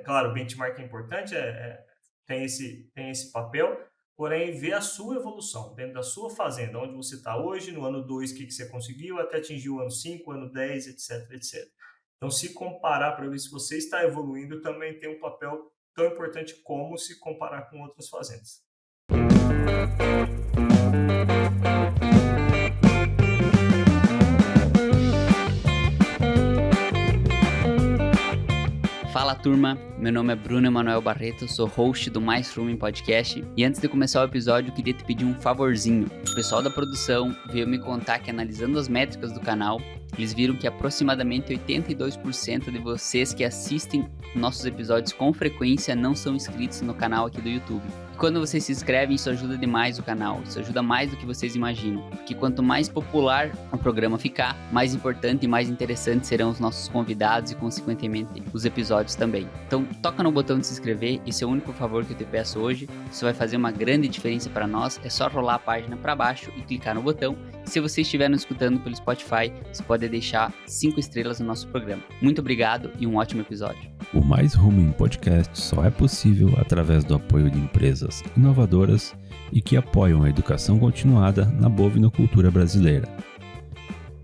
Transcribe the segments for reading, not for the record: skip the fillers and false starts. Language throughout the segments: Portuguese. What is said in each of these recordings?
claro, o benchmark é importante, tem esse papel, porém ver a sua evolução dentro da sua fazenda, onde você está hoje, no ano 2 o que você conseguiu, até atingir o ano 5, ano 10, etc, etc. Então, se comparar para ver se você está evoluindo, também tem um papel tão importante como se comparar com outras fazendas. Fala turma, meu nome é Bruno Emanuel Barreto, sou host do Mais Rumen Podcast e antes de começar o episódio eu queria te pedir um favorzinho. O pessoal da produção veio me contar que analisando as métricas do canal, eles viram que aproximadamente 82% de vocês que assistem nossos episódios com frequência não são inscritos no canal aqui do YouTube. E quando vocês se inscrevem, isso ajuda demais o canal, isso ajuda mais do que vocês imaginam, porque quanto mais popular o programa ficar, mais importante e mais interessante serão os nossos convidados e, consequentemente, os episódios também. Então, toca no botão de se inscrever, esse é o único favor que eu te peço hoje, isso vai fazer uma grande diferença para nós, é só rolar a página para baixo e clicar no botão. Se você estiver nos escutando pelo Spotify, você pode deixar 5 estrelas no nosso programa. Muito obrigado e um ótimo episódio. O Mais Rumen Podcast só é possível através do apoio de empresas inovadoras e que apoiam a educação continuada na bovinocultura brasileira.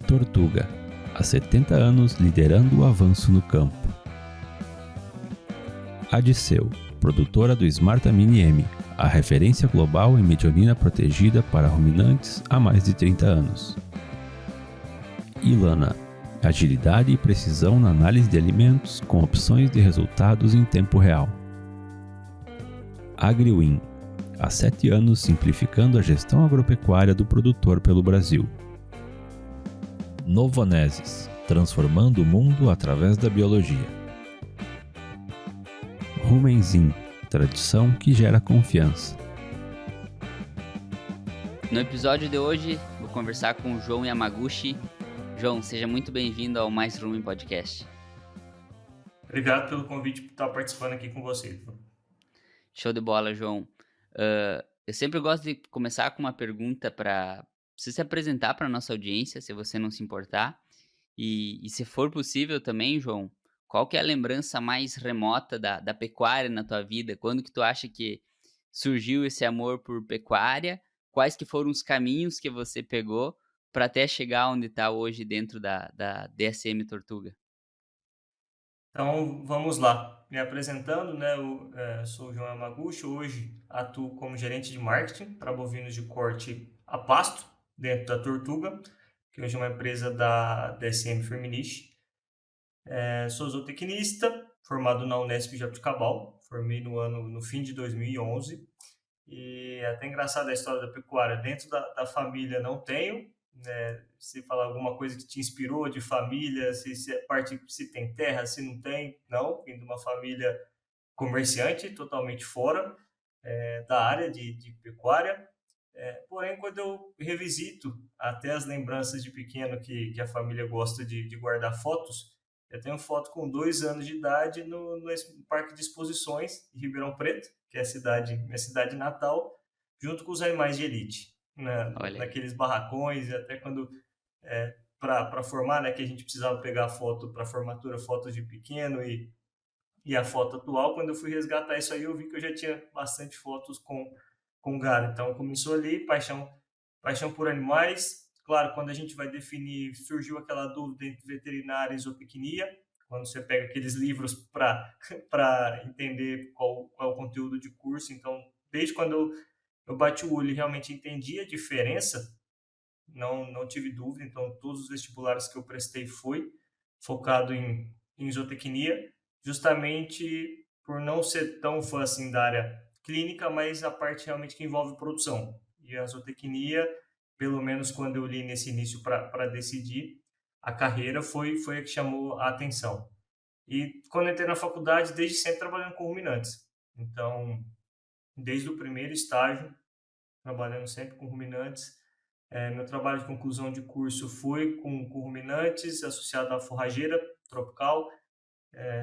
Tortuga, há 70 anos liderando o avanço no campo. Adiceu, produtora do Smartamine M, a referência global em mediolina protegida para ruminantes há mais de 30 anos. Ilana, agilidade e precisão na análise de alimentos com opções de resultados em tempo real. AgriWin, há 7 anos simplificando a gestão agropecuária do produtor pelo Brasil. Novonesis, transformando o mundo através da biologia. Rumenzin, tradição que gera confiança. No episódio de hoje, vou conversar com o João Yamaguchi. João, seja muito bem-vindo ao Mais Rumen Podcast. Obrigado pelo convite por estar participando aqui com você. Show de bola, João. Eu sempre gosto de começar com uma pergunta para você se apresentar para a nossa audiência, se você não se importar. E se for possível também, João, qual que é a lembrança mais remota da pecuária na tua vida? Quando que tu acha que surgiu esse amor por pecuária? Quais que foram os caminhos que você pegou para até chegar onde está hoje dentro da DSM Tortuga? Então, vamos lá. Me apresentando, né? Eu sou o João Yamaguchi, hoje atuo como gerente de marketing para bovinos de corte a pasto, dentro da Tortuga, que hoje é uma empresa da DSM Firmenich. Sou zootecnista, formado na Unesp Jabuticabal, formei no fim de 2011. E é até engraçado a história da pecuária. Dentro da família não tenho, né? Se falar alguma coisa que te inspirou de família, se tem terra, se não tem, não. Vim de uma família comerciante, totalmente fora da área de pecuária. Porém, quando eu revisito até as lembranças de pequeno que a família gosta de guardar fotos, eu tenho foto com 2 anos de idade no Parque de Exposições de Ribeirão Preto, que é minha cidade natal, junto com os animais de elite, Olha aí. naqueles barracões, e até quando, para formar, né, que a gente precisava pegar foto para formatura, fotos de pequeno e a foto atual, quando eu fui resgatar isso aí, eu vi que eu já tinha bastante fotos com gado. Então, começou ali, paixão por animais. Claro, quando a gente vai definir, surgiu aquela dúvida entre veterinária e zootecnia, quando você pega aqueles livros para entender qual é o conteúdo de curso. Então, desde quando eu bati o olho e realmente entendi a diferença, não tive dúvida. Então, todos os vestibulares que eu prestei foi focado em zootecnia, justamente por não ser tão fã assim da área clínica, mas a parte realmente que envolve produção. E a zootecnia, pelo menos quando eu li nesse início para decidir a carreira, foi a que chamou a atenção. E quando entrei na faculdade, desde sempre trabalhando com ruminantes. Então, desde o primeiro estágio, trabalhando sempre com ruminantes. Meu trabalho de conclusão de curso foi com ruminantes, associado à forrageira tropical,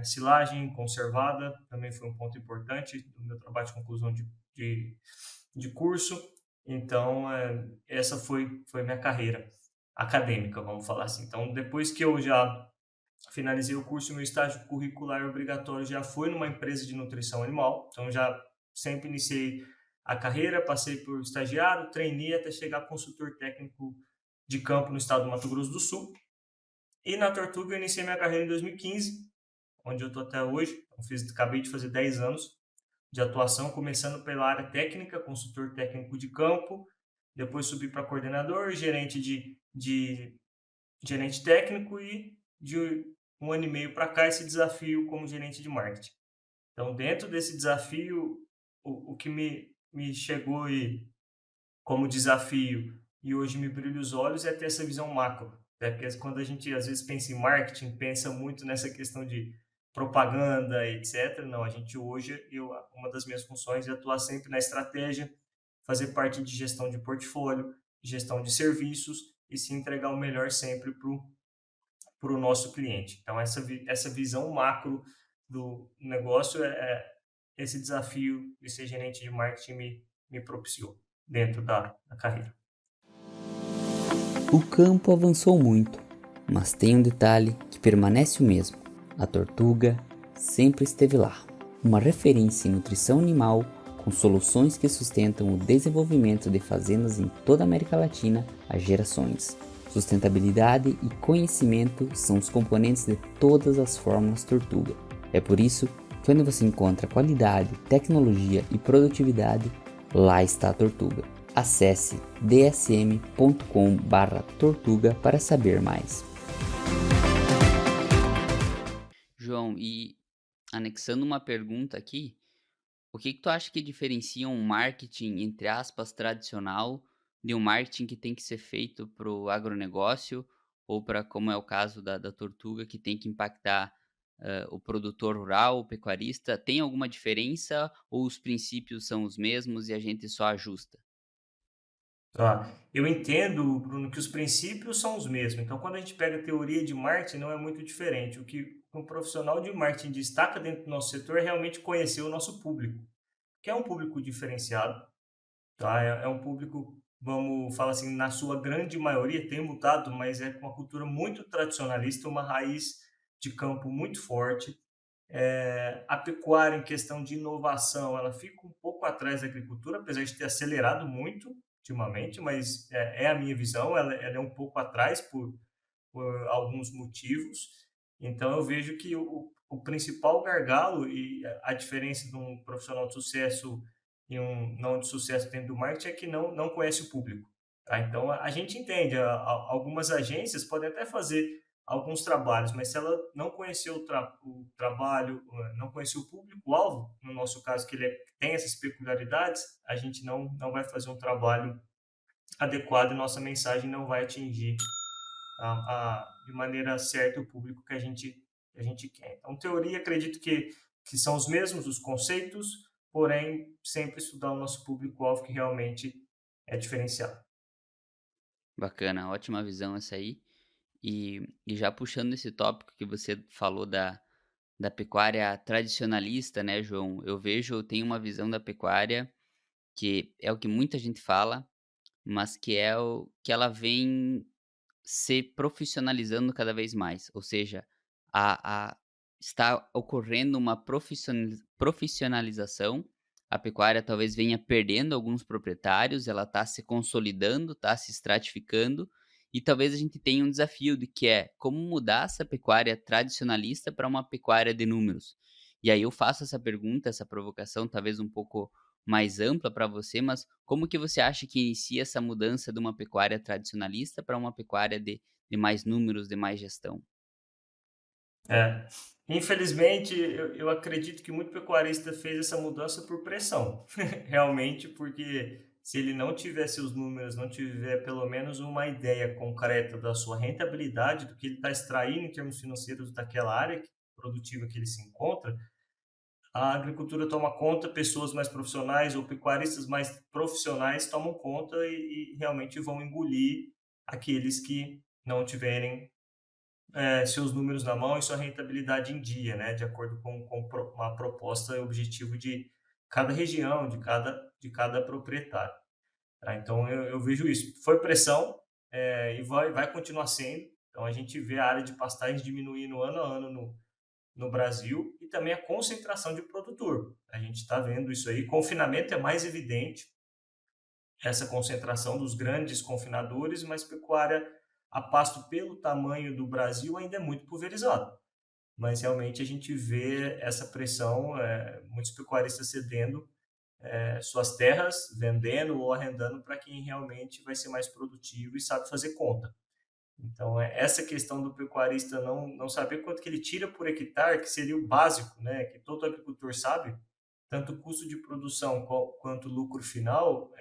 silagem conservada, também foi um ponto importante do meu trabalho de conclusão de curso. Então, essa foi minha carreira acadêmica, vamos falar assim. Então, depois que eu já finalizei o curso, meu estágio curricular obrigatório já foi numa empresa de nutrição animal, então já sempre iniciei a carreira, passei por estagiário, trainee até chegar consultor técnico de campo no estado do Mato Grosso do Sul. E na Tortuga eu iniciei minha carreira em 2015, onde eu estou até hoje. Acabei de fazer 10 anos de atuação, começando pela área técnica, consultor técnico de campo, depois subi para coordenador, gerente técnico e de um ano e meio para cá esse desafio como gerente de marketing. Então, dentro desse desafio, o que me chegou como desafio e hoje me brilha os olhos é ter essa visão macro. Porque quando a gente às vezes pensa em marketing, pensa muito nessa questão de propaganda, etc. Não, a gente hoje, uma das minhas funções é atuar sempre na estratégia, fazer parte de gestão de portfólio, gestão de serviços e se entregar o melhor sempre para o nosso cliente. Então, essa visão macro do negócio esse desafio de ser gerente de marketing me propiciou dentro da carreira. O campo avançou muito, mas tem um detalhe que permanece o mesmo. A Tortuga sempre esteve lá. Uma referência em nutrição animal com soluções que sustentam o desenvolvimento de fazendas em toda a América Latina há gerações. Sustentabilidade e conhecimento são os componentes de todas as fórmulas Tortuga. É por isso que onde você encontra qualidade, tecnologia e produtividade, lá está a Tortuga. Acesse dsm.com/tortuga para saber mais. João, e anexando uma pergunta aqui, o que tu acha que diferencia um marketing, entre aspas, tradicional de um marketing que tem que ser feito para o agronegócio ou para, como é o caso da Tortuga, que tem que impactar o produtor rural, o pecuarista? Tem alguma diferença ou os princípios são os mesmos e a gente só ajusta? Tá. Eu entendo, Bruno, que os princípios são os mesmos. Então, quando a gente pega a teoria de marketing, não é muito diferente. O que um profissional de marketing destaca dentro do nosso setor é realmente conhecer o nosso público, que é um público diferenciado, tá? É um público, vamos falar assim, na sua grande maioria, tem mudado, mas é uma cultura muito tradicionalista, uma raiz de campo muito forte. A pecuária, em questão de inovação, ela fica um pouco atrás da agricultura, apesar de ter acelerado muito ultimamente, mas é a minha visão, ela é um pouco atrás por alguns motivos. Então, eu vejo que o principal gargalo e a diferença de um profissional de sucesso e um não de sucesso dentro do marketing é que não conhece o público. Tá? Então, a gente entende, algumas agências podem até fazer alguns trabalhos, mas se ela não conhecer o trabalho, não conhecer o público-alvo, no nosso caso, que tem essas peculiaridades, a gente não vai fazer um trabalho adequado e nossa mensagem não vai atingir de maneira certa o público que a gente quer. Então, teoria, acredito que são os mesmos os conceitos, porém, sempre estudar o nosso público-alvo que realmente é diferenciado. Bacana, ótima visão essa aí. E já puxando esse tópico que você falou da pecuária tradicionalista, né, João? Eu tenho uma visão da pecuária que é o que muita gente fala, mas que é o que ela vem se profissionalizando cada vez mais. Ou seja, está ocorrendo uma profissionalização. A pecuária talvez venha perdendo alguns proprietários, ela está se consolidando, está se estratificando, e talvez a gente tenha um desafio de que é como mudar essa pecuária tradicionalista para uma pecuária de números. E aí eu faço essa pergunta, essa provocação, talvez um pouco mais ampla para você, mas como que você acha que inicia essa mudança de uma pecuária tradicionalista para uma pecuária de mais números, de mais gestão? É. Infelizmente, eu acredito que muito pecuarista fez essa mudança por pressão, realmente, porque se ele não tiver seus números, não tiver pelo menos uma ideia concreta da sua rentabilidade, do que ele está extraindo em termos financeiros daquela área produtiva que ele se encontra, a agricultura toma conta, pessoas mais profissionais ou pecuaristas mais profissionais tomam conta e realmente vão engolir aqueles que não tiverem seus números na mão e sua rentabilidade em dia, né, de acordo com uma proposta e objetivo de cada região, de cada proprietário. Tá? Então, eu vejo isso. Foi pressão e vai continuar sendo. Então, a gente vê a área de pastagens diminuindo ano a ano no Brasil e também a concentração de produtor. A gente está vendo isso aí. Confinamento é mais evidente, essa concentração dos grandes confinadores, mas pecuária a pasto, pelo tamanho do Brasil, ainda é muito pulverizado. Mas realmente a gente vê essa pressão, muitos pecuaristas cedendo suas terras, vendendo ou arrendando para quem realmente vai ser mais produtivo e sabe fazer conta. Então, essa questão do pecuarista não saber quanto que ele tira por hectare, que seria o básico, né, que todo agricultor sabe, tanto o custo de produção quanto o lucro final,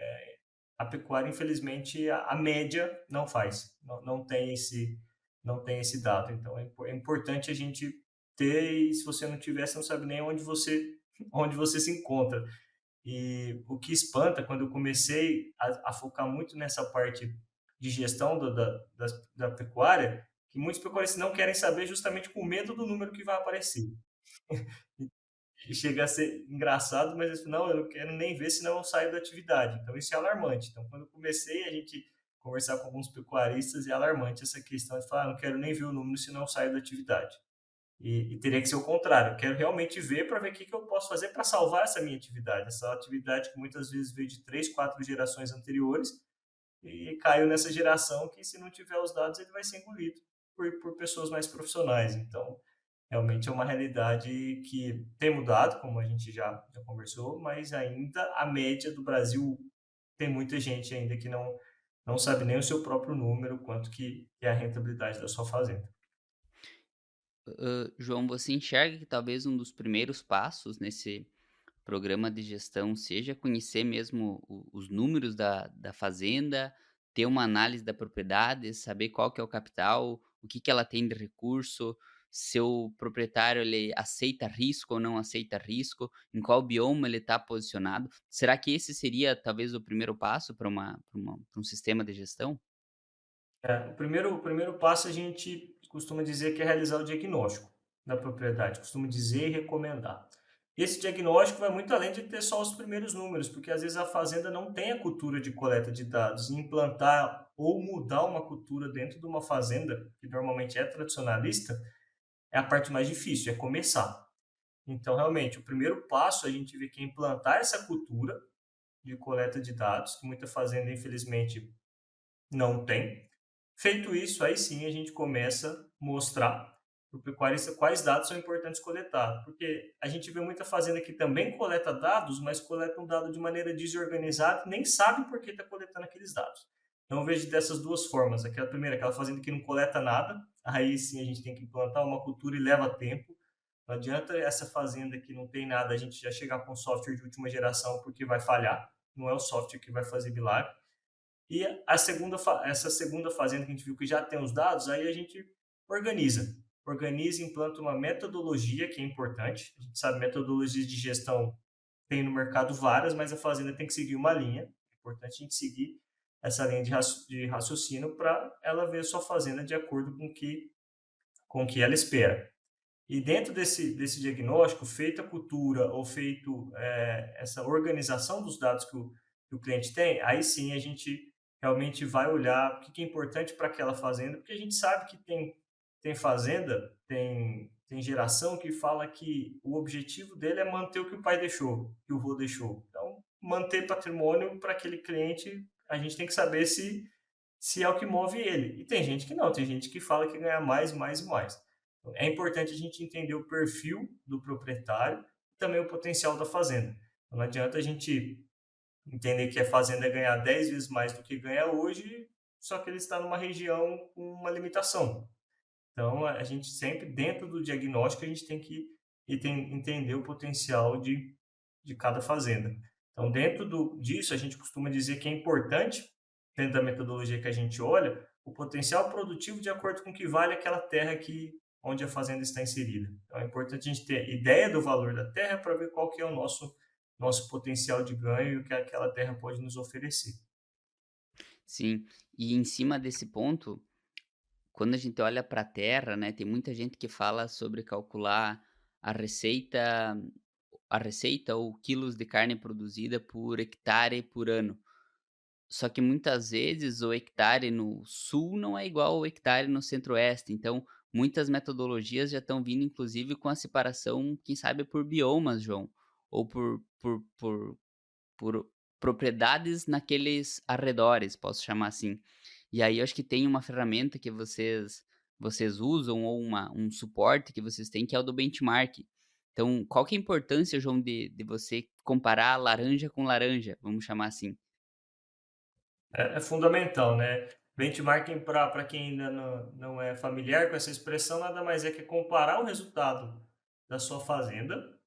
a pecuária, infelizmente, a média não faz, não tem esse dado. Então, é importante a gente ter, e se você não tiver, você não sabe nem onde você se encontra. E o que espanta, quando eu comecei a focar muito nessa parte de gestão da pecuária, que muitos pecuaristas não querem saber justamente com medo do número que vai aparecer. E chega a ser engraçado, mas não, eu não quero nem ver, senão eu saio da atividade. Então isso é alarmante. Então quando eu comecei a gente conversar com alguns pecuaristas, é alarmante essa questão de falar, não quero nem ver o número, senão eu saio da atividade. E teria que ser o contrário. Eu quero realmente ver para ver o que eu posso fazer para salvar essa minha atividade. Essa atividade que muitas vezes veio de 3, 4 gerações anteriores e caiu nessa geração que, se não tiver os dados, ele vai ser engolido por pessoas mais profissionais. Então, realmente é uma realidade que tem mudado, como a gente já conversou, mas ainda a média do Brasil tem muita gente ainda que não sabe nem o seu próprio número, quanto que é a rentabilidade da sua fazenda. João, você enxerga que talvez um dos primeiros passos nesse programa de gestão seja conhecer mesmo os números da fazenda, ter uma análise da propriedade, saber qual que é o capital, o que que ela tem de recurso, se o proprietário ele aceita risco ou não aceita risco, em qual bioma ele está posicionado. Será que esse seria talvez o primeiro passo para um sistema de gestão? O primeiro passo a gente costuma dizer que é realizar o diagnóstico da propriedade, costuma dizer e recomendar. Esse diagnóstico vai muito além de ter só os primeiros números, porque às vezes a fazenda não tem a cultura de coleta de dados. E implantar ou mudar uma cultura dentro de uma fazenda, que normalmente é tradicionalista, é a parte mais difícil, é começar. Então, realmente, o primeiro passo a gente vê que é implantar essa cultura de coleta de dados, que muita fazenda, infelizmente, não tem. Feito isso, aí sim a gente começa a mostrar para o pecuarista quais dados são importantes coletar, porque a gente vê muita fazenda que também coleta dados, mas coleta um dado de maneira desorganizada e nem sabe por que está coletando aqueles dados. Então eu vejo dessas duas formas. Aquela primeira, aquela fazenda que não coleta nada, aí sim a gente tem que implantar uma cultura e leva tempo. Não adianta essa fazenda que não tem nada, a gente já chegar com software de última geração, porque vai falhar. Não é o software que vai fazer milagre. E essa segunda fazenda que a gente viu que já tem os dados, aí a gente organiza e implanta uma metodologia que é importante. A gente sabe metodologias de gestão tem no mercado várias, mas a fazenda tem que seguir uma linha. É importante a gente seguir essa linha de raciocínio para ela ver a sua fazenda de acordo com o que ela espera. E dentro desse diagnóstico, feita a cultura ou feito essa organização dos dados que o cliente tem, aí sim a gente realmente vai olhar o que é importante para aquela fazenda, porque a gente sabe que tem fazenda, tem geração que fala que o objetivo dele é manter o que o pai deixou, que o vô deixou. Então, manter patrimônio para aquele cliente, a gente tem que saber se é o que move ele. E tem gente que não, tem gente que fala que ganha mais, mais e mais. Então, é importante a gente entender o perfil do proprietário e também o potencial da fazenda. Então, não adianta a gente entender que a fazenda ganhar 10 vezes mais do que ganha hoje, só que ele está numa região com uma limitação. Então, a gente sempre, dentro do diagnóstico, a gente tem que entender o potencial de cada fazenda. Então, dentro disso, a gente costuma dizer que é importante, dentro da metodologia que a gente olha, o potencial produtivo de acordo com o que vale aquela terra onde a fazenda está inserida. Então, é importante a gente ter ideia do valor da terra para ver qual que é o nosso potencial de ganho e o que aquela terra pode nos oferecer. Sim, e em cima desse ponto, quando a gente olha para a terra, né, tem muita gente que fala sobre calcular a receita a receita ou quilos de carne produzida por hectare por ano. Só que muitas vezes o hectare no sul não é igual ao hectare no centro-oeste, então muitas metodologias já estão vindo inclusive com a separação, quem sabe por biomas, João, ou por propriedades naqueles arredores, posso chamar assim. E aí eu acho que tem uma ferramenta que vocês usam ou um suporte que vocês têm que é o do benchmark. Então, qual que é a importância, João, de você comparar laranja com laranja, vamos chamar assim? É fundamental, né? Benchmarking, para quem ainda não é familiar com essa expressão, nada mais é que comparar o resultado da sua fazenda,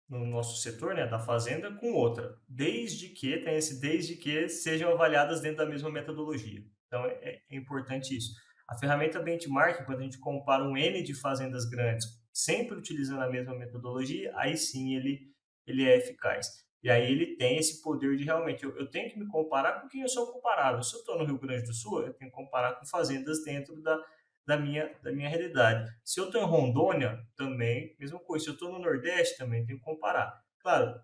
no nosso setor, né, da fazenda, com outra, desde que sejam avaliadas dentro da mesma metodologia. Então, é importante isso. A ferramenta benchmarking, quando a gente compara um N de fazendas grandes, sempre utilizando a mesma metodologia, aí sim ele é eficaz. E aí ele tem esse poder de realmente, eu tenho que me comparar com quem eu sou comparável. Se eu estou no Rio Grande do Sul, eu tenho que comparar com fazendas dentro da minha realidade. Se eu estou em Rondônia, também, mesma coisa. Se eu estou no Nordeste, também tenho que comparar. Claro,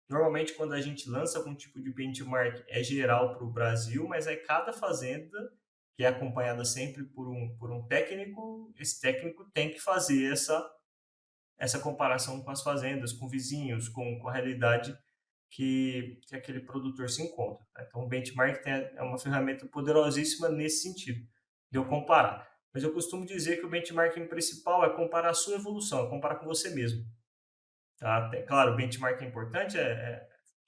normalmente quando a gente lança algum tipo de benchmark é geral para o Brasil, mas aí cada fazenda, que é acompanhada sempre por um técnico, esse técnico tem que fazer essa comparação com as fazendas, com vizinhos, com a realidade que aquele produtor se encontra. Tá? Então, o benchmark é uma ferramenta poderosíssima nesse sentido, de eu comparar. Mas eu costumo dizer que o benchmarking principal é comparar a sua evolução, é comparar com você mesmo. Tá? Claro, o benchmark é importante,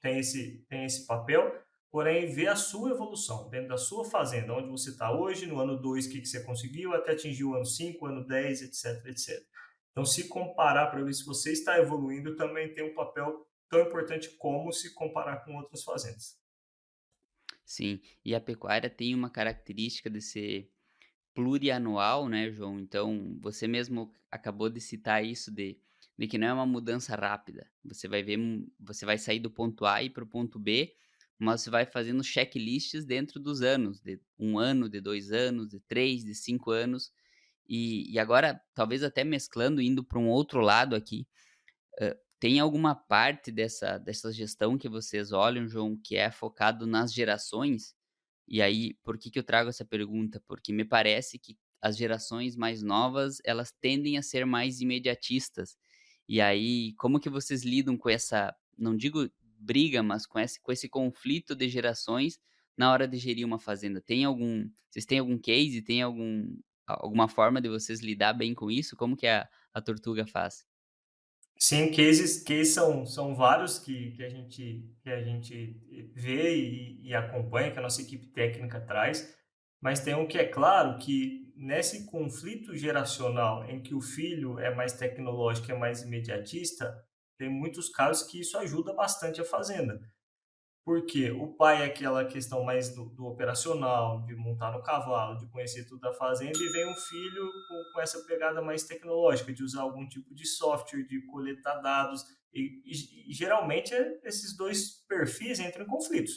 tem esse papel, porém, ver a sua evolução dentro da sua fazenda, onde você está hoje, no ano 2 o que você conseguiu, até atingir o ano 5, o ano 10, etc, etc. Então, se comparar para ver se você está evoluindo, também tem um papel tão importante como se comparar com outras fazendas. Sim, e a pecuária tem uma característica de ser plurianual, né, João? Então, você mesmo acabou de citar isso de que não é uma mudança rápida. Você vai ver, você vai sair do ponto A e para o ponto B, mas você vai fazendo checklists dentro dos anos, de 1 ano, de 2 anos, de 3, de 5 anos. E agora, talvez até mesclando, indo para um outro lado aqui, tem alguma parte dessa gestão que vocês olham, João, que é focado nas gerações? E aí, por que que eu trago essa pergunta? Porque me parece que as gerações mais novas, elas tendem a ser mais imediatistas. E aí, como que vocês lidam com essa, não digo briga, mas com esse conflito de gerações na hora de gerir uma fazenda? Vocês têm algum case, tem alguma forma de vocês lidar bem com isso? Como que a Tortuga faz? Sim, cases são vários que a gente vê e acompanha, que a nossa equipe técnica traz, mas tem um que é claro que nesse conflito geracional em que o filho é mais tecnológico, é mais imediatista, tem muitos casos que isso ajuda bastante a fazenda. Porque o pai é aquela questão mais do operacional, de montar no cavalo, de conhecer tudo da fazenda, e vem um filho com essa pegada mais tecnológica, de usar algum tipo de software, de coletar dados, e geralmente esses dois perfis entram em conflitos.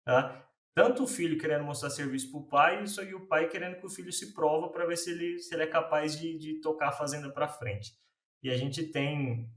Tá? Tanto o filho querendo mostrar serviço para o pai, e o pai querendo que o filho se prova para ver se ele é capaz de tocar a fazenda para frente. E a gente tem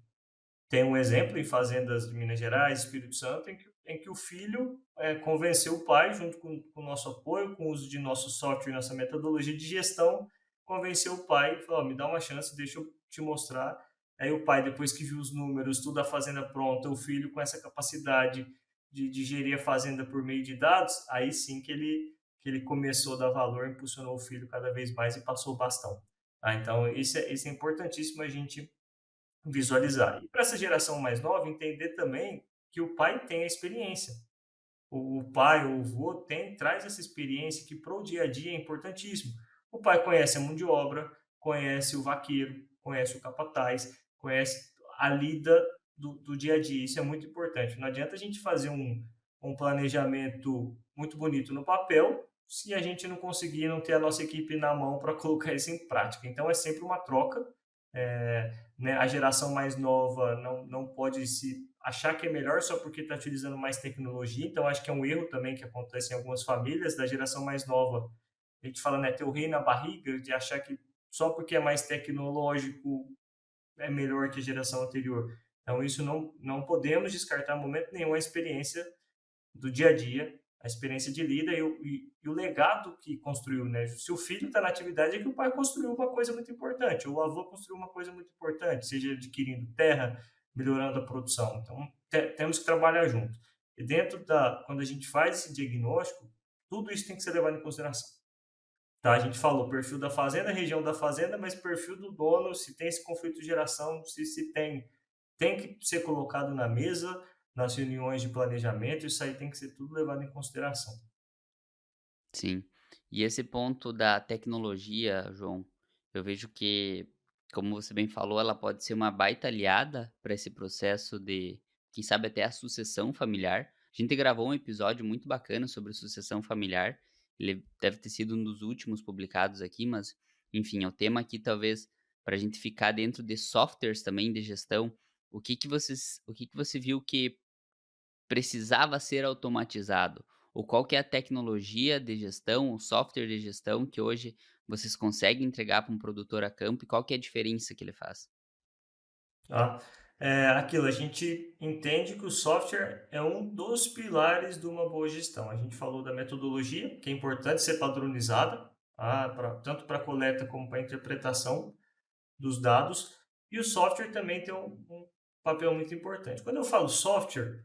um exemplo em fazendas de Minas Gerais, Espírito Santo, em que o filho convenceu o pai, junto com o nosso apoio, com o uso de nosso software, nossa metodologia de gestão, convenceu o pai e falou: me dá uma chance, deixa eu te mostrar. Aí o pai, depois que viu os números, tudo a fazenda pronta, o filho com essa capacidade de gerir a fazenda por meio de dados, aí sim que ele começou a dar valor, impulsionou o filho cada vez mais e passou o bastão. Então, isso é importantíssimo a gente visualizar. E para essa geração mais nova, entender também que o pai tem a experiência. O pai, o avô traz essa experiência que para o dia a dia é importantíssimo. O pai conhece a mão de obra, conhece o vaqueiro, conhece o capataz, conhece a lida do dia a dia. Isso é muito importante. Não adianta a gente fazer um planejamento muito bonito no papel se a gente não conseguir, não ter a nossa equipe na mão para colocar isso em prática. Então é sempre uma troca. Né, a geração mais nova não pode se achar que é melhor só porque está utilizando mais tecnologia. Então, acho que é um erro também que acontece em algumas famílias da geração mais nova. A gente fala, né, ter o rei na barriga, de achar que só porque é mais tecnológico é melhor que a geração anterior. Então, isso não podemos descartar em momento nenhum a experiência do dia a dia a experiência de lida e o legado que construiu, né? Se o filho está na atividade, é que o pai construiu uma coisa muito importante, ou o avô construiu uma coisa muito importante, seja adquirindo terra, melhorando a produção. Então, temos que trabalhar junto. E quando a gente faz esse diagnóstico, tudo isso tem que ser levado em consideração. Tá, a gente falou perfil da fazenda, região da fazenda, mas perfil do dono, se tem esse conflito de geração, se tem que ser colocado na mesa, nas reuniões de planejamento, isso aí tem que ser tudo levado em consideração. Sim. E esse ponto da tecnologia, João, eu vejo que, como você bem falou, ela pode ser uma baita aliada para esse processo de, quem sabe até a sucessão familiar. A gente gravou um episódio muito bacana sobre sucessão familiar. Ele deve ter sido um dos últimos publicados aqui, mas, enfim, é o tema aqui talvez para a gente ficar dentro de softwares também de gestão. O que que você viu que precisava ser automatizado? Ou qual que é a tecnologia de gestão, o software de gestão que hoje vocês conseguem entregar para um produtor a campo e qual que é a diferença que ele faz? Tá? Aquilo, a gente entende que o software é um dos pilares de uma boa gestão. A gente falou da metodologia, que é importante ser padronizada, tá? Tanto para coleta como para interpretação dos dados, e o software também tem um papel muito importante. Quando eu falo software,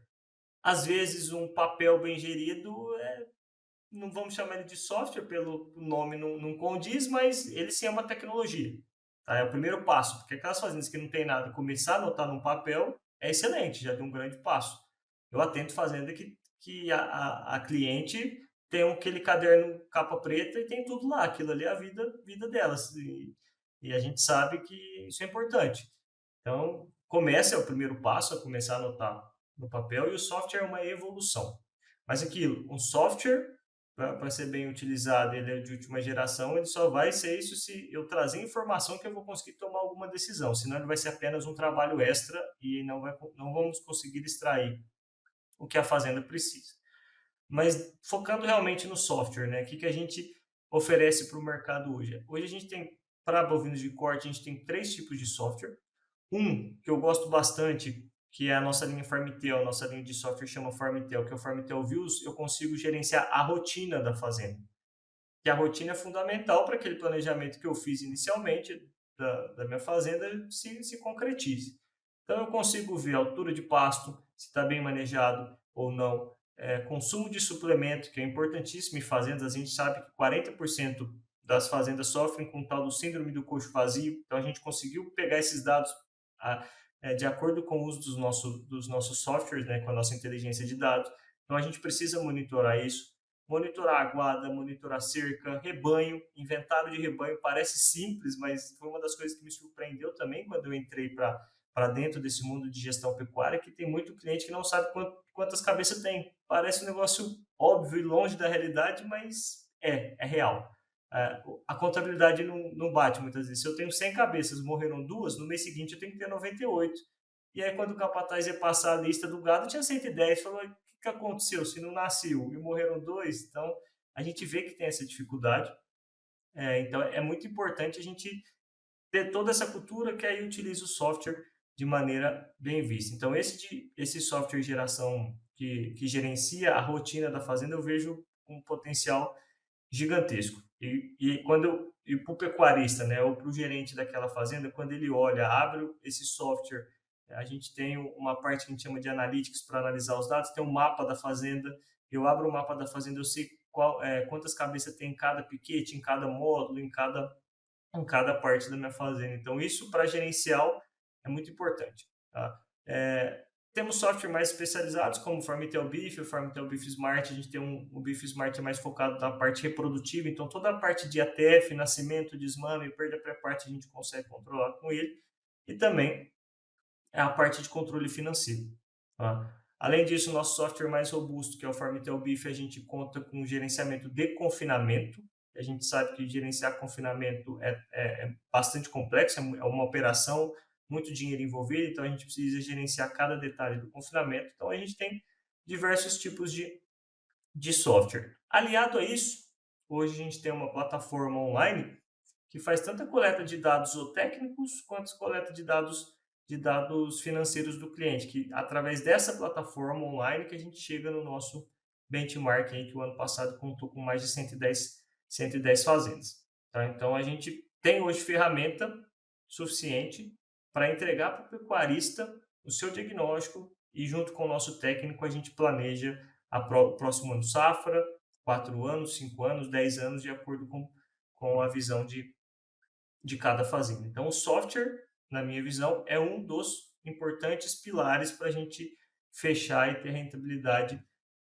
às vezes um papel bem gerido, não vamos chamar ele de software, pelo nome não condiz, mas ele sim é uma tecnologia. Tá? É o primeiro passo, porque aquelas fazendas que não tem nada, começar a anotar num papel é excelente, já deu um grande passo. Eu atendo fazenda que a cliente tem aquele caderno capa preta e tem tudo lá, aquilo ali é a vida delas. E a gente sabe que isso é importante. Então, é o primeiro passo, a começar a anotar no papel, e o software é uma evolução. Mas aquilo, um software, para ser bem utilizado, ele é de última geração, ele só vai ser isso se eu trazer informação que eu vou conseguir tomar alguma decisão, senão ele vai ser apenas um trabalho extra e não vamos conseguir extrair o que a fazenda precisa. Mas focando realmente no software, né? O que a gente oferece para o mercado hoje? Hoje a gente tem, para bovinos de corte, a gente tem 3 tipos de software. Um que eu gosto bastante, que é a nossa linha Farmtel, a nossa linha de software chama Farmtel, que é o Farmtel Views, eu consigo gerenciar a rotina da fazenda. Que a rotina é fundamental para aquele planejamento que eu fiz inicialmente da minha fazenda se concretize. Então eu consigo ver a altura de pasto, se está bem manejado ou não, consumo de suplemento, que é importantíssimo em fazendas, a gente sabe que 40% das fazendas sofrem com o tal do síndrome do coxo vazio, então a gente conseguiu pegar esses dados de acordo com o uso dos nossos softwares, né, com a nossa inteligência de dados. Então a gente precisa monitorar isso, monitorar aguada, monitorar cerca, rebanho, inventário de rebanho, parece simples, mas foi uma das coisas que me surpreendeu também quando eu entrei para dentro desse mundo de gestão pecuária, que tem muito cliente que não sabe quantas cabeças tem. Parece um negócio óbvio e longe da realidade, mas é real. A contabilidade não bate muitas vezes. Se eu tenho 100 cabeças, morreram 2, no mês seguinte eu tenho que ter 98. E aí quando o capataz ia passar a lista do gado, tinha 110, falou, o que aconteceu? Se não nasceu e morreram 2, então a gente vê que tem essa dificuldade. Então é muito importante a gente ter toda essa cultura que aí utiliza o software de maneira bem vista. Então esse software de geração que gerencia a rotina da fazenda, eu vejo um potencial gigantesco. E para o pecuarista, né, ou para o gerente daquela fazenda, quando ele olha, abre esse software, a gente tem uma parte que a gente chama de analytics para analisar os dados, tem um mapa da fazenda, eu abro o mapa da fazenda, eu sei quantas cabeças tem em cada piquete, em cada módulo, em cada parte da minha fazenda. Então, isso para gerencial é muito importante. Tá? Temos software mais especializados, como o Farmtel Beef, o Farmtel Beef Smart. A gente tem o Beef Smart mais focado na parte reprodutiva, então toda a parte de ATF, nascimento, desmame, perda pré-parte, a gente consegue controlar com ele. E também a parte de controle financeiro. Tá? Além disso, o nosso software mais robusto, que é o Farmtel Beef, a gente conta com gerenciamento de confinamento. A gente sabe que gerenciar confinamento é bastante complexo, é uma operação, muito dinheiro envolvido, então a gente precisa gerenciar cada detalhe do confinamento. Então a gente tem diversos tipos de software. Aliado a isso, hoje a gente tem uma plataforma online que faz tanta coleta de dados zootécnicos quanto coleta de dados financeiros do cliente, que através dessa plataforma online que a gente chega no nosso benchmark aí que o ano passado contou com mais de 110 fazendas. Tá? Então, a gente tem hoje ferramenta suficiente para entregar para o pecuarista o seu diagnóstico e junto com o nosso técnico a gente planeja o próximo ano safra, 4 anos, 5 anos, 10 anos, de acordo com a visão de cada fazenda. Então, o software, na minha visão, é um dos importantes pilares para a gente fechar e ter rentabilidade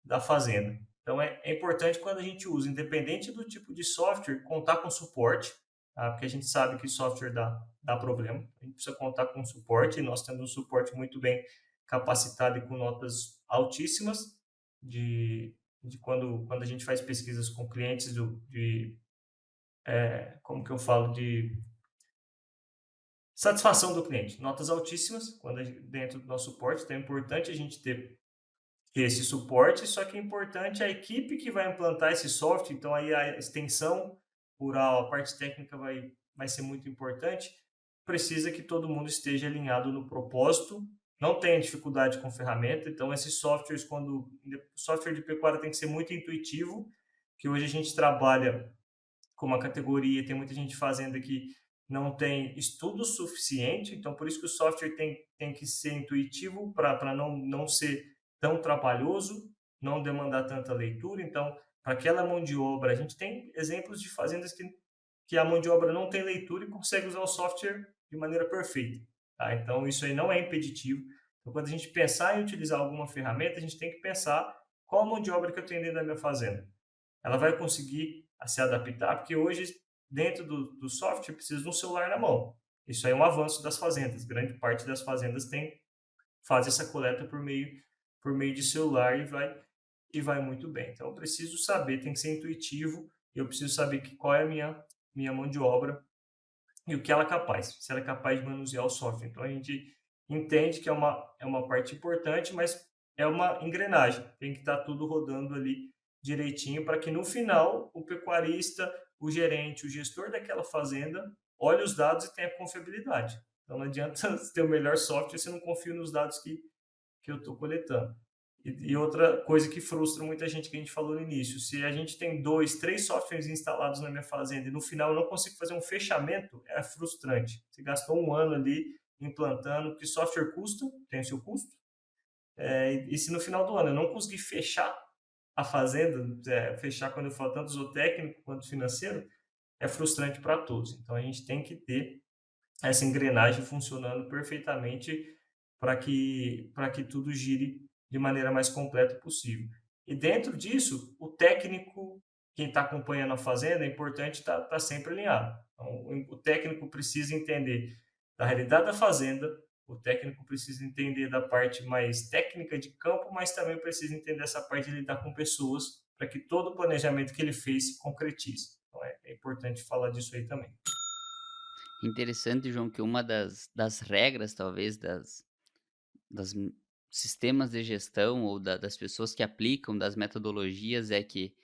da fazenda. Então, é importante quando a gente usa, independente do tipo de software, contar com suporte, tá? Porque a gente sabe que software dá problema. A gente precisa contar com suporte, e nós temos um suporte muito bem capacitado e com notas altíssimas de quando a gente faz pesquisas com clientes como que eu falo, de satisfação do cliente, notas altíssimas dentro do nosso suporte. Então é importante a gente ter esse suporte, só que é importante a equipe que vai implantar esse software, então aí a extensão rural, a parte técnica vai ser muito importante, precisa que todo mundo esteja alinhado no propósito, não tenha dificuldade com ferramenta, então esses softwares, o software de pecuária tem que ser muito intuitivo, que hoje a gente trabalha com uma categoria, tem muita gente fazendo que não tem estudo suficiente, então por isso que o software tem que ser intuitivo para não ser tão trabalhoso, não demandar tanta leitura. Então, para aquela mão de obra, a gente tem exemplos de fazendas que a mão de obra não tem leitura e consegue usar o software de maneira perfeita. Tá? Então, isso aí não é impeditivo. Então, quando a gente pensar em utilizar alguma ferramenta, a gente tem que pensar qual a mão de obra que eu tenho dentro da minha fazenda. Ela vai conseguir se adaptar, porque hoje, dentro do software, precisa de um celular na mão. Isso aí é um avanço das fazendas. Grande parte das fazendas faz essa coleta por meio de celular e vai muito bem. Então, eu preciso saber, tem que ser intuitivo, eu preciso saber qual é a minha mão de obra e o que ela é capaz, se ela é capaz de manusear o software. Então, a gente entende que é uma parte importante, mas é uma engrenagem, tem que estar tudo rodando ali direitinho para que no final o pecuarista, o gerente, o gestor daquela fazenda olhe os dados e tenha confiabilidade. Então, não adianta ter o melhor software se eu não confio nos dados que eu estou coletando. E outra coisa que frustra muita gente, que a gente falou no início, se a gente tem 2, 3 softwares instalados na minha fazenda e no final eu não consigo fazer um fechamento, é frustrante. Você gastou um ano ali implantando, porque software custa, tem o seu custo, e se no final do ano eu não conseguir fechar a fazenda, fechar quando eu falo tanto zootécnico quanto financeiro, é frustrante para todos. Então a gente tem que ter essa engrenagem funcionando perfeitamente para que tudo gire de maneira mais completa possível. E dentro disso, o técnico, quem está acompanhando a fazenda, é importante estar sempre alinhado. Então, o técnico precisa entender da realidade da fazenda, o técnico precisa entender da parte mais técnica de campo, mas também precisa entender essa parte de lidar com pessoas, para que todo o planejamento que ele fez se concretize. Então, é importante falar disso aí também. Interessante, João, que uma das regras, talvez, das sistemas de gestão ou das pessoas que aplicam, das metodologias, é que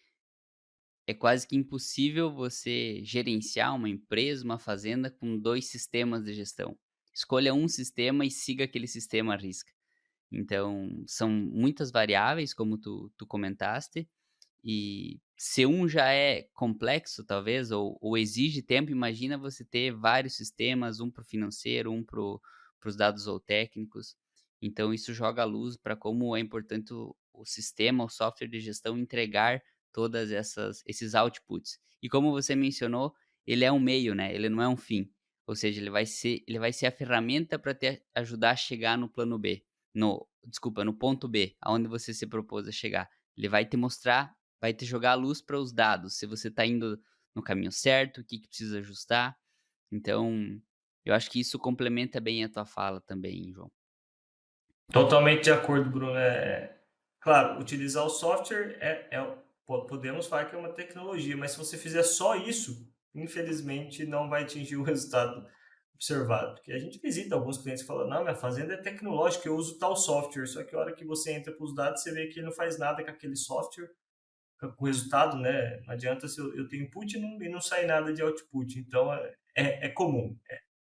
é quase que impossível você gerenciar uma empresa, uma fazenda com 2 sistemas de gestão. Escolha um sistema e siga aquele sistema à risca. Então, são muitas variáveis, como tu comentaste, e se um já é complexo, talvez, ou exige tempo, imagina você ter vários sistemas, um para o financeiro, um para os dados ou técnicos. Então, isso joga a luz para como é importante o sistema, o software de gestão entregar todas esses outputs. E como você mencionou, ele é um meio, né? Ele não é um fim. Ou seja, ele vai ser a ferramenta para te ajudar a chegar no plano B. No ponto B, aonde você se propôs a chegar. Ele vai te mostrar, vai te jogar a luz para os dados, se você está indo no caminho certo, o que precisa ajustar. Então, eu acho que isso complementa bem a tua fala também, João. Totalmente de acordo, Bruno. Claro, utilizar o software podemos falar que é uma tecnologia, mas se você fizer só isso, infelizmente não vai atingir o resultado observado. Porque a gente visita alguns clientes que falam, não, minha fazenda é tecnológica, eu uso tal software, só que a hora que você entra com os dados, você vê que ele não faz nada com aquele software, com o resultado, né? Não adianta se eu tenho input e não sai nada de output. Então, é comum,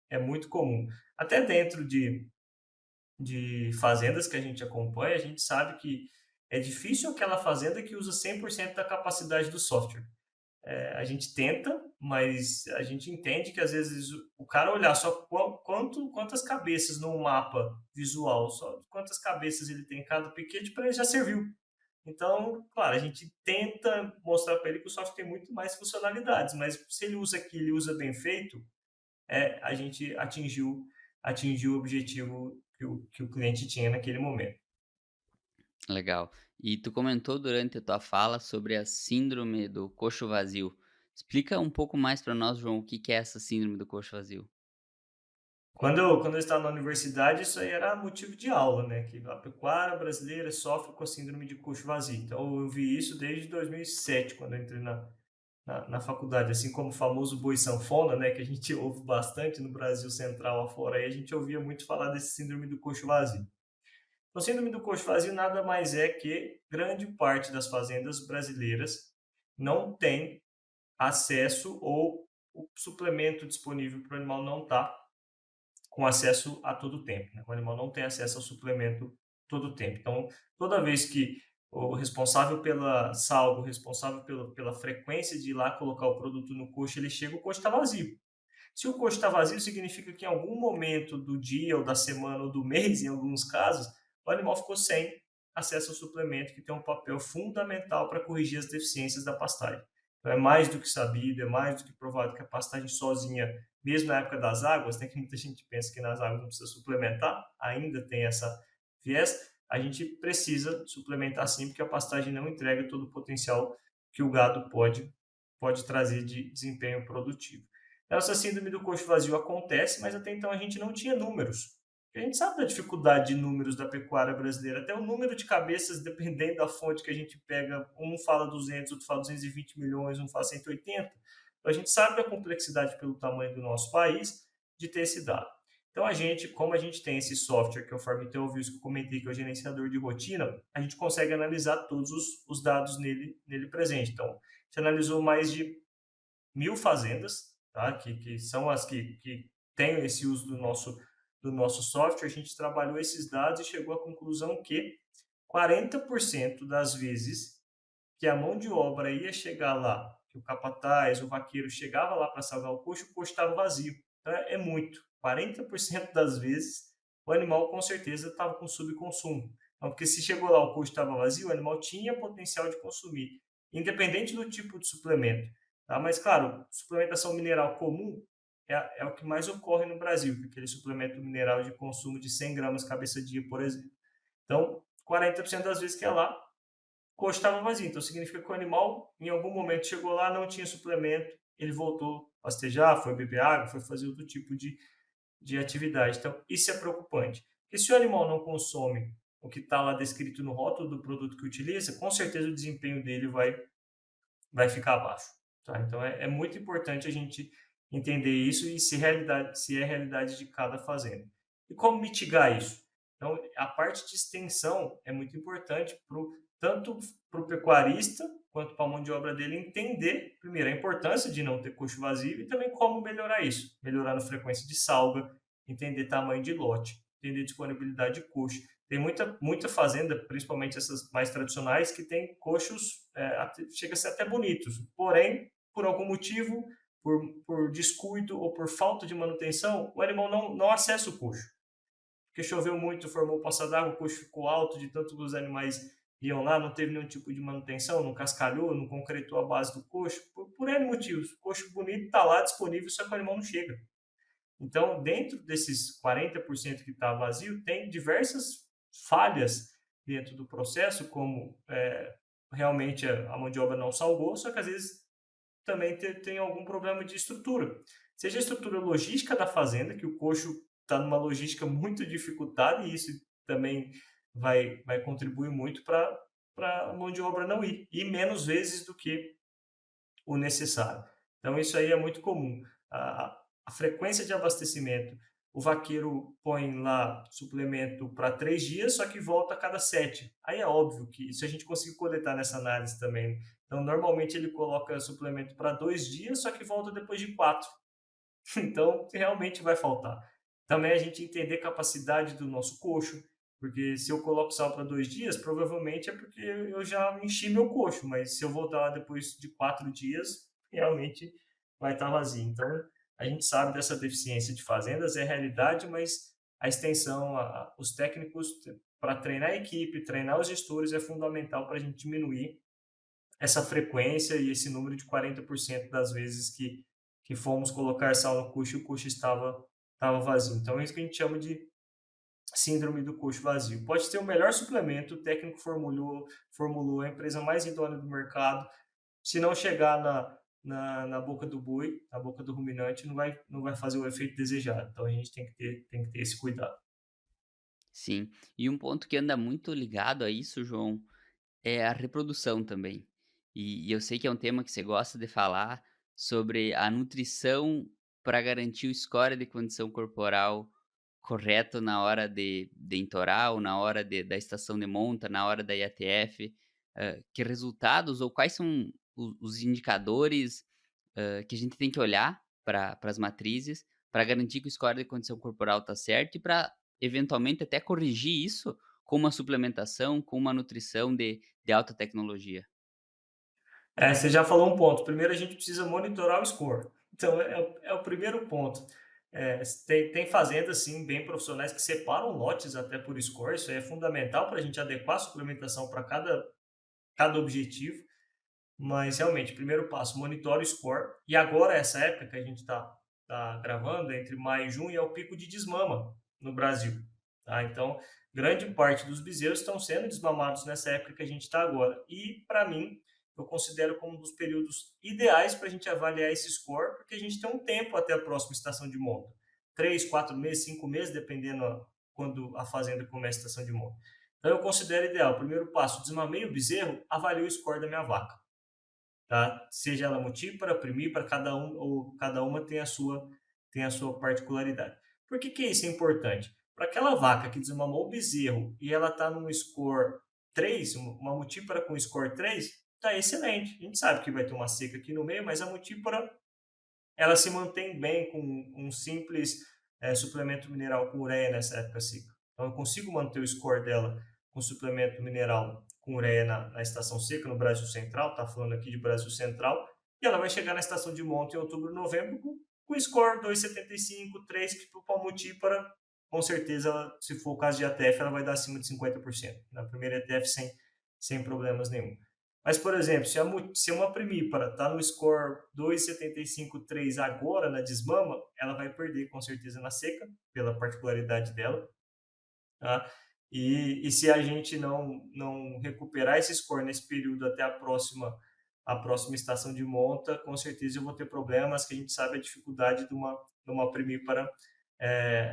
é muito comum. Até dentro de fazendas que a gente acompanha, a gente sabe que É difícil aquela fazenda que usa 100% da capacidade do software. A gente tenta, mas a gente entende que às vezes o cara olhar só quantas cabeças no mapa visual, só quantas cabeças ele tem em cada piquete, para ele já serviu. Então, claro, a gente tenta mostrar para ele que o software tem muito mais funcionalidades, mas se ele usa aquilo e usa bem feito, a gente atingiu o objetivo que o cliente tinha naquele momento. Legal. E tu comentou durante a tua fala sobre a síndrome do coxo vazio. Explica um pouco mais para nós, João, o que que é essa síndrome do coxo vazio. Quando eu estava na universidade, isso aí era motivo de aula, né? Que a pecuária brasileira sofre com a síndrome de coxo vazio. Então, eu vi isso desde 2007, quando eu entrei na faculdade. Assim como o famoso boi sanfona, né? Que a gente ouve bastante no Brasil Central afora, aí a gente ouvia muito falar desse síndrome do coxo vazio. O síndrome do coxo vazio nada mais é que grande parte das fazendas brasileiras não tem acesso ou o suplemento disponível para o animal não está com acesso a todo tempo, né? O animal não tem acesso ao suplemento todo o tempo. Então, toda vez que o responsável pela salgo, o responsável pela frequência de ir lá colocar o produto no coxo, ele chega, o coxo está vazio. Se o coxo está vazio, significa que em algum momento do dia, ou da semana, ou do mês, em alguns casos, o animal ficou sem acesso ao suplemento, que tem um papel fundamental para corrigir as deficiências da pastagem. Então, é mais do que sabido, é mais do que provado que a pastagem sozinha, mesmo na época das águas, né, que muita gente pensa que nas águas não precisa suplementar, ainda tem essa viés, a gente precisa suplementar sim, porque a pastagem não entrega todo o potencial que o gado pode trazer de desempenho produtivo. Essa síndrome do coxo vazio acontece, mas até então a gente não tinha números. A gente sabe da dificuldade de números da pecuária brasileira, até o número de cabeças, dependendo da fonte que a gente pega, um fala 200, outro fala 220 milhões, um fala 180. Então a gente sabe da complexidade pelo tamanho do nosso país de ter esse dado. Então como a gente tem esse software, que é o Farmtel Views, que eu comentei, que é o gerenciador de rotina, a gente consegue analisar todos os dados nele presente. Então, a gente analisou mais de 1.000 fazendas, tá? que são as que têm esse uso do nosso software. A gente trabalhou esses dados e chegou à conclusão que 40% das vezes que a mão de obra ia chegar lá, que o capataz, o vaqueiro chegava lá para salgar o coxo estava vazio. Então, é muito. 40% das vezes o animal com certeza estava com subconsumo. Então, porque se chegou lá o coxo estava vazio, o animal tinha potencial de consumir, independente do tipo de suplemento. Tá? Mas, claro, suplementação mineral comum é o que mais ocorre no Brasil, aquele suplemento mineral de consumo de 100 gramas cabeça dia, por exemplo. Então, 40% das vezes que é lá, o coxo estava vazio. Então, significa que o animal, em algum momento, chegou lá, não tinha suplemento, ele voltou a pastejar, foi beber água, foi fazer outro tipo de atividade. Então, isso é preocupante. Porque se o animal não consome o que está lá descrito no rótulo do produto que utiliza, com certeza o desempenho dele vai ficar abaixo. Tá? Então, é muito importante a gente entender isso e se é realidade de cada fazenda. E como mitigar isso? Então, a parte de extensão é muito importante tanto para o pecuarista quanto para a mão de obra dele entender, primeiro, a importância de não ter coxo vazio e também como melhorar isso. Melhorar a frequência de salga, entender tamanho de lote, entender disponibilidade de coxo. Tem muita fazenda, principalmente essas mais tradicionais, que tem coxos, chega a ser até bonitos. Porém, por algum motivo, por descuido ou por falta de manutenção, o animal não acessa o coxo. Porque choveu muito, formou poça d'água, o coxo ficou alto, de tanto que os animais iam lá, não teve nenhum tipo de manutenção, não cascalhou, não concretou a base do coxo, por N motivos. O coxo bonito está lá disponível, só que o animal não chega. Então, dentro desses 40% que está vazio, tem diversas falhas dentro do processo, como realmente a mão de obra não salgou, só que às vezes também tem algum problema de estrutura. Seja a estrutura logística da fazenda, que o coxo está numa logística muito dificultada, e isso também vai contribuir muito para a mão de obra não ir menos vezes do que o necessário. Então, isso aí é muito comum. A frequência de abastecimento, o vaqueiro põe lá suplemento para 3 dias, só que volta a cada 7. Aí é óbvio que isso a gente conseguiu coletar nessa análise também. Então, normalmente ele coloca suplemento para 2 dias, só que volta depois de 4. Então, realmente vai faltar. Também a gente entender a capacidade do nosso coxo, Porque se eu coloco sal para 2 dias, provavelmente é porque eu já enchi meu coxo, mas se eu voltar lá depois de 4 dias, realmente vai estar vazio. Então, a gente sabe dessa deficiência de fazendas, é realidade, mas a extensão, os técnicos, para treinar a equipe, treinar os gestores, é fundamental para a gente diminuir essa frequência e esse número de 40% das vezes que fomos colocar sal no coxo e o coxo estava vazio. Então, é isso que a gente chama de síndrome do coxo vazio. Pode ter o melhor suplemento, o técnico formulou a empresa mais idônea do mercado. Se não chegar na boca do boi, na boca do ruminante, não vai fazer o efeito desejado. Então a gente tem que ter esse cuidado. Sim. E um ponto que anda muito ligado a isso, João, é a reprodução também. E eu sei que é um tema que você gosta de falar sobre a nutrição para garantir o score de condição corporal correto na hora de entorar ou na hora da estação de monta, na hora da IATF. Que resultados ou quais são os indicadores que a gente tem que olhar para as matrizes para garantir que o score de condição corporal está certo e para eventualmente até corrigir isso com uma suplementação, com uma nutrição de alta tecnologia. Você já falou um ponto. Primeiro a gente precisa monitorar o score. Então é o primeiro ponto. Tem fazendas, sim, bem profissionais que separam lotes até por score. Isso aí é fundamental para a gente adequar a suplementação para cada objetivo. Mas realmente, primeiro passo, monitore o score. E agora, essa época que a gente tá gravando, entre maio e junho, é o pico de desmama no Brasil. Tá? Então, grande parte dos bezerros estão sendo desmamados nessa época que a gente está agora. E, para mim, eu considero como um dos períodos ideais para a gente avaliar esse score, porque a gente tem um tempo até a próxima estação de monta. 3, 4 meses, 5 meses, dependendo quando a fazenda começa a estação de monta. Então, eu considero ideal. Primeiro passo, desmamei o bezerro, avalie o score da minha vaca. Tá? Seja ela multípara, primípara, cada uma tem a sua particularidade. Por que isso é importante? Para aquela vaca que desmamou o bezerro e ela está num score 3, uma multípara com score 3, está excelente. A gente sabe que vai ter uma seca aqui no meio, mas a multípara ela se mantém bem com um simples suplemento mineral com ureia nessa época seca. Então eu consigo manter o score dela com suplemento mineral com ureia na estação seca, no Brasil Central, tá falando aqui de Brasil Central, e ela vai chegar na estação de monta em outubro, novembro, com score 2,75, 3, que para uma multípara, com certeza, se for o caso de ATF, ela vai dar acima de 50%. Na primeira ATF, sem problemas nenhum. Mas, por exemplo, se uma primípara está no score 2,75, 3 agora na desmama, ela vai perder com certeza na seca, pela particularidade dela. Tá? E se a gente não recuperar esse score nesse período até a próxima estação de monta, com certeza eu vou ter problemas, que a gente sabe a dificuldade de uma primípara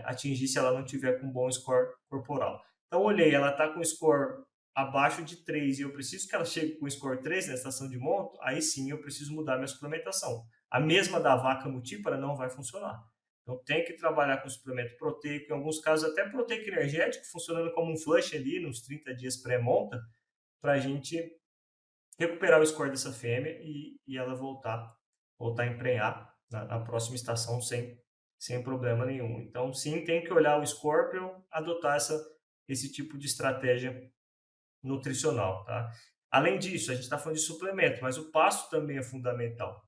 atingir se ela não tiver com bom score corporal. Então, olhei, ela está com score abaixo de 3 e eu preciso que ela chegue com score 3 na estação de monta, aí sim eu preciso mudar minha suplementação. A mesma da vaca multípara não vai funcionar. Então tem que trabalhar com suplemento proteico, em alguns casos até proteico energético, funcionando como um flush ali nos 30 dias pré-monta, para a gente recuperar o score dessa fêmea e ela voltar a emprenhar na próxima estação sem problema nenhum. Então sim, tem que olhar o score para eu adotar esse tipo de estratégia nutricional. Tá? Além disso, a gente está falando de suplemento, mas o pasto também é fundamental.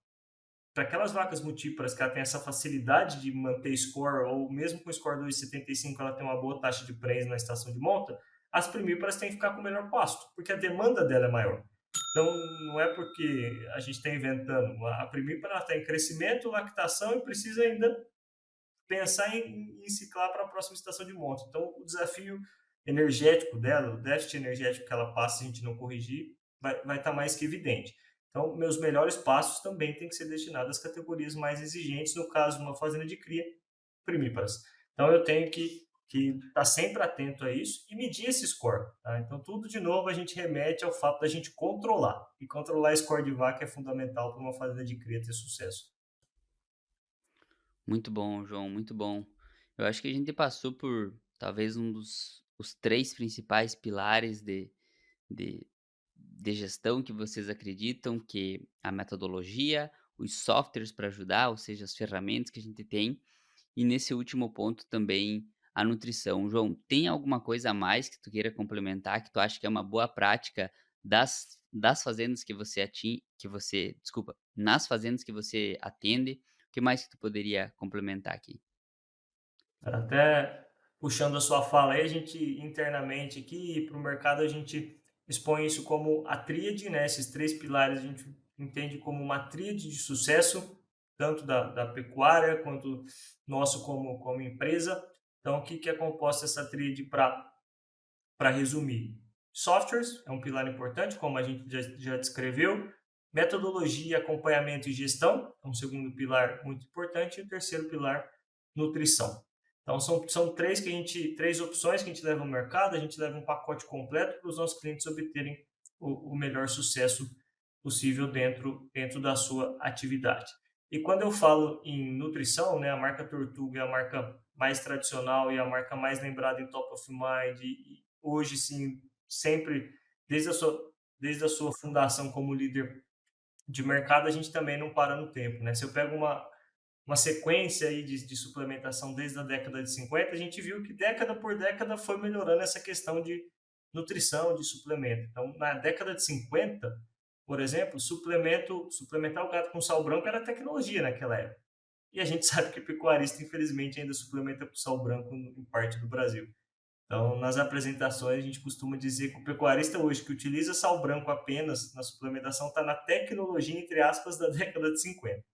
Para aquelas vacas multíparas que ela tem essa facilidade de manter score, ou mesmo com score 2,75 ela tem uma boa taxa de prens na estação de monta, as primíparas têm que ficar com o melhor pasto, porque a demanda dela é maior. Então, não é porque a gente está inventando. A primípara está em crescimento, lactação e precisa ainda pensar em ciclar para a próxima estação de monta. Então, o desafio energético dela, o déficit energético que ela passa se a gente não corrigir, vai estar mais que evidente. Então, meus melhores passos também têm que ser destinados às categorias mais exigentes, no caso de uma fazenda de cria, primíparas. Então, eu tenho que estar sempre atento a isso e medir esse score. Tá? Então, tudo de novo a gente remete ao fato da gente controlar. E controlar score de vaca é fundamental para uma fazenda de cria ter sucesso. Muito bom, João, muito bom. Eu acho que a gente passou por talvez um dos os 3 principais pilares de gestão que vocês acreditam, que a metodologia, os softwares para ajudar, ou seja, as ferramentas que a gente tem, e nesse último ponto também a nutrição. João, tem alguma coisa a mais que tu queira complementar, que tu acha que é uma boa prática das fazendas que você desculpa, nas fazendas que você atende? O que mais que tu poderia complementar aqui? Até puxando a sua fala aí, a gente internamente aqui para o mercado, a gente expõe isso como a tríade, né? Esses três pilares a gente entende como uma tríade de sucesso, tanto da pecuária quanto nosso como empresa. Então, o que, que é composta essa tríade para resumir? Softwares é um pilar importante, como a gente já descreveu. Metodologia, acompanhamento e gestão é um segundo pilar muito importante. E o terceiro pilar, nutrição. Então, são três opções que a gente leva ao mercado, a gente leva um pacote completo para os nossos clientes obterem o melhor sucesso possível dentro da sua atividade. E quando eu falo em nutrição, né, a marca Tortuga é a marca mais tradicional e a marca mais lembrada em Top of Mind, e hoje sim, sempre, desde a sua fundação como líder de mercado, a gente também não para no tempo, né? Se eu pego uma sequência aí de suplementação desde a década de 50, a gente viu que década por década foi melhorando essa questão de nutrição, de suplemento. Então, na década de 50, por exemplo, suplementar o gato com sal branco era tecnologia naquela época. E a gente sabe que pecuarista, infelizmente, ainda suplementa com sal branco em parte do Brasil. Então, nas apresentações, a gente costuma dizer que o pecuarista hoje que utiliza sal branco apenas na suplementação está na tecnologia, entre aspas, da década de 50.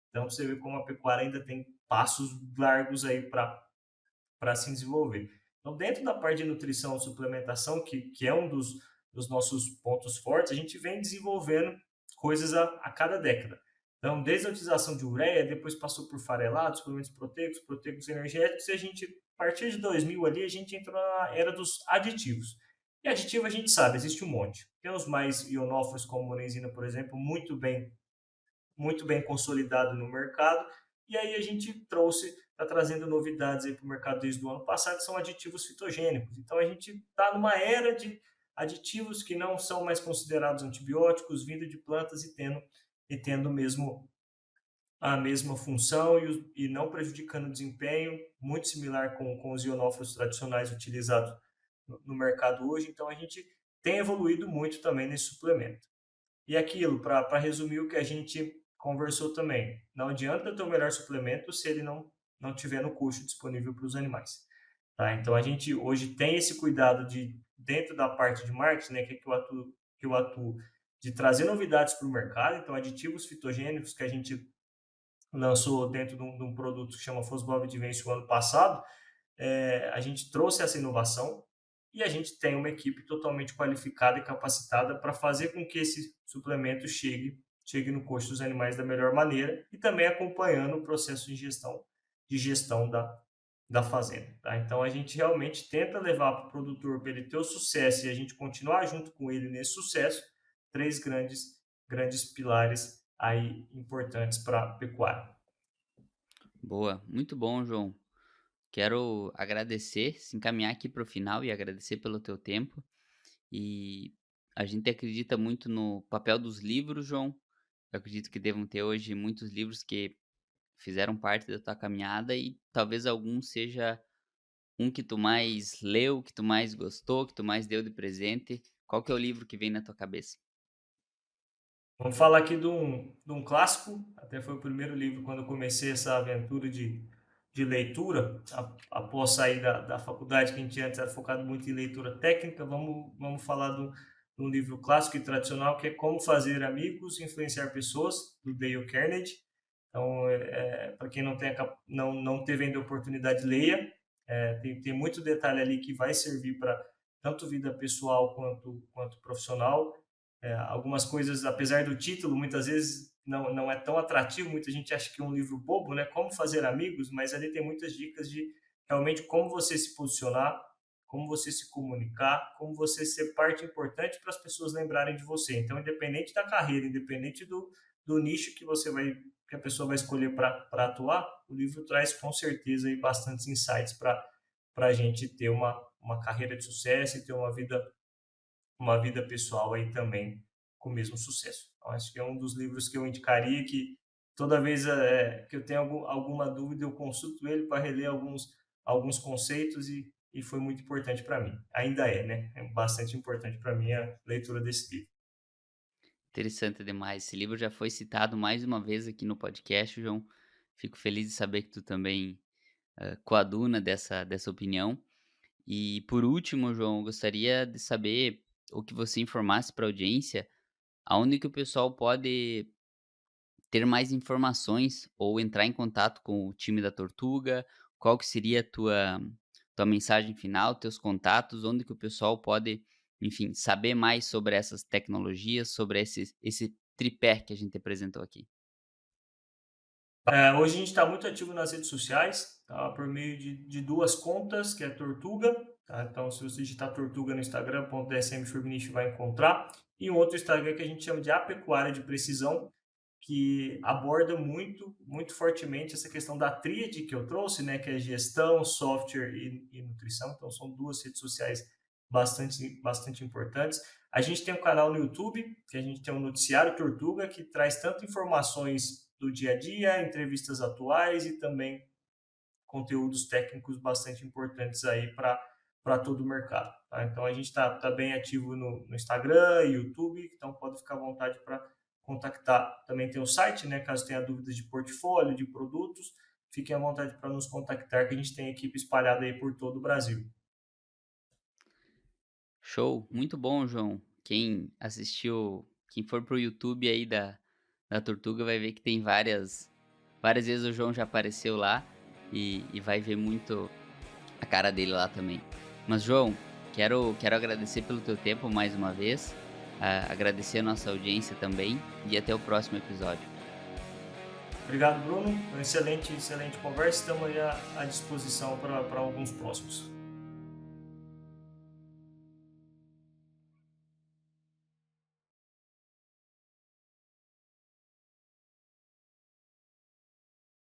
Então, você vê como a pecuária ainda tem passos largos aí para se desenvolver. Então, dentro da parte de nutrição e suplementação, que é um dos nossos pontos fortes, a gente vem desenvolvendo coisas a cada década. Então, desde a utilização de ureia, depois passou por farelados, suplementos proteicos energéticos, e a partir de 2000 ali, a gente entrou na era dos aditivos. E aditivo a gente sabe, existe um monte. Tem os mais ionóforos, como monenzina, por exemplo, muito bem consolidado no mercado. E aí a gente está trazendo novidades para o mercado desde o ano passado, que são aditivos fitogênicos. Então a gente está numa era de aditivos que não são mais considerados antibióticos, vindo de plantas e tendo mesmo a mesma função e não prejudicando o desempenho, muito similar com os ionóforos tradicionais utilizados no mercado hoje. Então a gente tem evoluído muito também nesse suplemento. E aquilo, para resumir o que a gente conversou também, não adianta ter o melhor suplemento se ele não tiver no custo disponível para os animais. Tá? Então a gente hoje tem esse cuidado de, dentro da parte de marketing, né, que eu atuo de trazer novidades para o mercado, então aditivos fitogênicos que a gente lançou dentro de um produto que chama Fosbov Advance o ano passado, a gente trouxe essa inovação e a gente tem uma equipe totalmente qualificada e capacitada para fazer com que esse suplemento chegue no coxo dos animais da melhor maneira e também acompanhando o processo de gestão da fazenda. Tá? Então a gente realmente tenta levar para o produtor para ele ter o sucesso e a gente continuar junto com ele nesse sucesso, três grandes pilares aí importantes para a pecuária. Boa, muito bom, João. Quero agradecer, se encaminhar aqui para o final e agradecer pelo teu tempo. E a gente acredita muito no papel dos livros, João. Eu acredito que devam ter hoje muitos livros que fizeram parte da tua caminhada e talvez algum seja um que tu mais leu, que tu mais gostou, que tu mais deu de presente. Qual que é o livro que vem na tua cabeça? Vamos falar aqui de um clássico, até foi o primeiro livro quando eu comecei essa aventura de leitura, após sair da faculdade, que a gente antes era focado muito em leitura técnica. Vamos falar de um livro clássico e tradicional, que é Como Fazer Amigos e Influenciar Pessoas, do Dale Carnegie. Então, para quem não teve ainda a oportunidade, leia. Tem muito detalhe ali que vai servir para tanto vida pessoal quanto profissional. Algumas coisas, apesar do título, muitas vezes não é tão atrativo, muita gente acha que é um livro bobo, né? Como fazer amigos, mas ali tem muitas dicas de realmente como você se posicionar, como você se comunicar, como você ser parte importante para as pessoas lembrarem de você. Então, independente da carreira, independente do nicho que a pessoa vai escolher para atuar, o livro traz com certeza aí bastantes insights para a gente ter uma carreira de sucesso e ter uma vida pessoal aí também com o mesmo sucesso. Então, acho que é um dos livros que eu indicaria, que toda vez que eu tenho alguma dúvida, eu consulto ele para reler alguns conceitos e foi muito importante para mim. Ainda é, né? É bastante importante para mim a leitura desse livro. Interessante demais. Esse livro já foi citado mais uma vez aqui no podcast, João. Fico feliz de saber que tu também coaduna dessa opinião. E por último, João, gostaria de saber ou que você informasse para a audiência aonde que o pessoal pode ter mais informações ou entrar em contato com o time da Tortuga, qual que seria a tua mensagem final, teus contatos, onde que o pessoal pode, enfim, saber mais sobre essas tecnologias, sobre esse tripé que a gente apresentou aqui. Hoje a gente está muito ativo nas redes sociais, tá? Por meio de duas contas, que é Tortuga. Tá? Então, se você digitar Tortuga no Instagram, .smfurminish vai encontrar. E um outro Instagram que a gente chama de Apecuária de Precisão, que aborda muito, muito fortemente essa questão da tríade que eu trouxe, né? Que é gestão, software e nutrição. Então, são duas redes sociais bastante importantes. A gente tem um canal no YouTube, que a gente tem um noticiário Tortuga, que traz tanto informações do dia a dia, entrevistas atuais e também conteúdos técnicos bastante importantes aí para todo o mercado. Tá? Então a gente está bem ativo no Instagram, YouTube, então pode ficar à vontade para contactar. Também tem o site, né? Caso tenha dúvidas de portfólio, de produtos, fiquem à vontade para nos contactar, que a gente tem equipe espalhada aí por todo o Brasil. Show, muito bom, João. Quem for pro YouTube aí da Tortuga vai ver que tem várias vezes o João já apareceu lá e vai ver muito a cara dele lá também. Mas, João, quero agradecer pelo teu tempo mais uma vez, agradecer a nossa audiência também e até o próximo episódio. Obrigado, Bruno. Excelente conversa. Estamos aí à disposição para alguns próximos.